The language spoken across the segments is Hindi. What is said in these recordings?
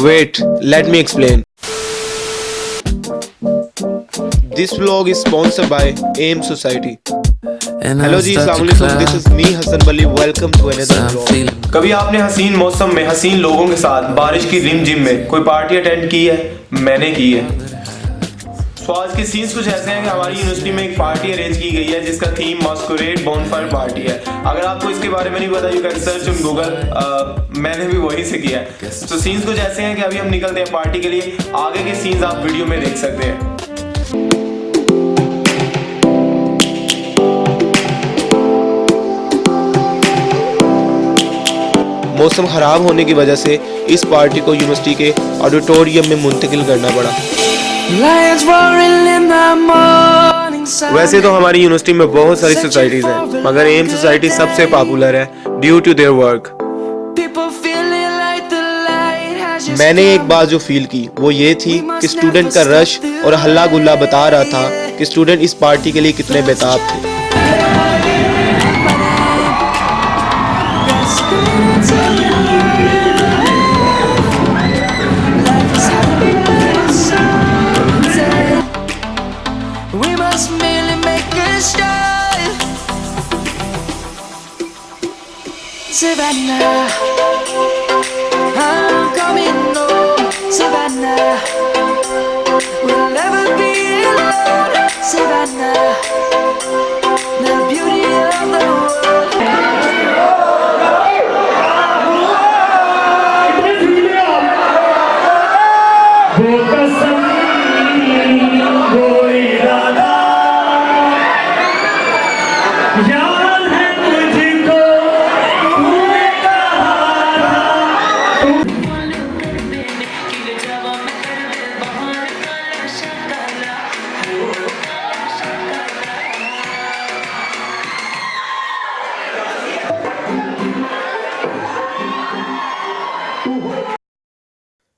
Wait, let me explain. This vlog is sponsored by AIM Society. Hello ji, अस्सलाम वालेकुम. This is me Hasan Wali. Welcome to another vlog. कभी आपने हसीन मौसम में हसीन लोगों के साथ बारिश की रिमझिम में कोई पार्टी अटेंड की है? मैंने की है. तो आज के सीन्स कुछ ऐसे हैं कि हमारी यूनिवर्सिटी में एक पार्टी अरेंज की गई है जिसका थीम मास्कुरेड बॉनफायर पार्टी है. अगर आपको इसके बारे में नहीं पता, you can search on Google. मैंने भी वहीं से किया है. तो सीन्स कुछ ऐसे हैं कि अभी हम निकलते हैं पार्टी के लिए. आगे के सीन्स आप वीडियो में देख सकते हैं. मौसम खराब होने की वजह से इस पार्टी को यूनिवर्सिटी के ऑडिटोरियम में मुंतकिल करना पड़ा. वैसे तो हमारी यूनिवर्सिटी में बहुत सारी सोसाइटीज हैं, मगर एम सोसाइटी सबसे पॉपुलर है ड्यू टू देयर वर्क. मैंने एक बात जो फील की वो ये थी कि स्टूडेंट का रश और हल्ला गुल्ला बता रहा था कि स्टूडेंट इस पार्टी के लिए कितने बेताब थे. Savannah, I'm coming home. Savannah, we'll never be alone. Savannah, the beauty of the world.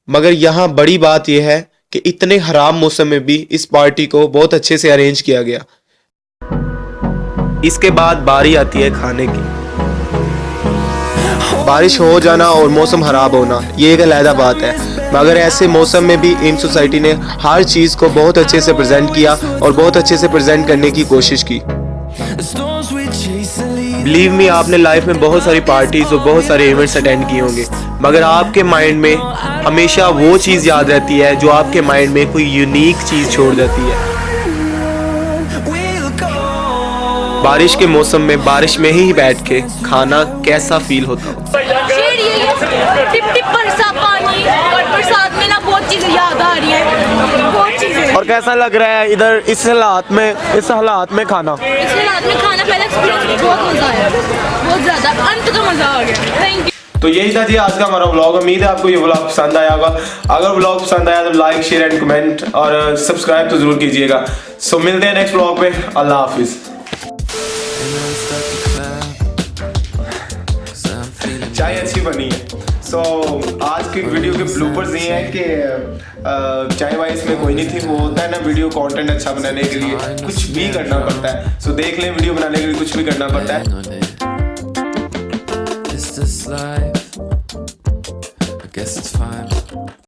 मगर यहाँ बड़ी बात यह है कि इतने खराब मौसम में भी इस पार्टी को बहुत अच्छे से अरेंज किया गया. इसके बाद बारी आती है खाने की. बारिश हो जाना और मौसम खराब होना ये एक अलग बात है, मगर ऐसे मौसम में भी एम सोसाइटी ने हर चीज़ को बहुत अच्छे से प्रेजेंट किया और बहुत अच्छे से प्रेजेंट करने की कोशिश की. बिलीव मी, आपने लाइफ में बहुत सारी पार्टीज और बहुत सारे इवेंट्स अटेंड किए होंगे, मगर आपके माइंड में हमेशा वो चीज़ याद रहती है जो आपके माइंड में कोई यूनिक चीज़ छोड़ जाती है. बारिश के मौसम में बारिश में ही बैठ के खाना कैसा फील होता हो. टिप टिप बरसा पानी और बरसात में ना बहुत चीजें याद आ रही है, बहुत चीजें. और कैसा लग रहा है इधर इस हालात में खाना? इस हालात में खाना पहले एक्सपीरियंस बहुत मजा आया, बहुत ज्यादा अंत का मजा आ गया. Thank you. तो यही था जी आज का हमारा व्लॉग. उम्मीद है आपको ये व्लॉग पसंद आया होगा. अगर व्लॉग पसंद आया तो लाइक शेयर एंड कमेंट और सब्सक्राइब तो जरूर कीजिएगा. सो मिलते हैं नेक्स्ट व्लॉग में. अल्लाह हाफिज. चाय अच्छी बनी है. सो आज की वीडियो के ब्लूपर्स ये हैं कि चाय वाय इसमें कोई नहीं थी. वो होता है ना, वीडियो कंटेंट अच्छा बनाने के लिए कुछ भी करना पड़ता है. सो देख लें, वीडियो बनाने के लिए कुछ भी करना पड़ता है. Life, I guess it's fine.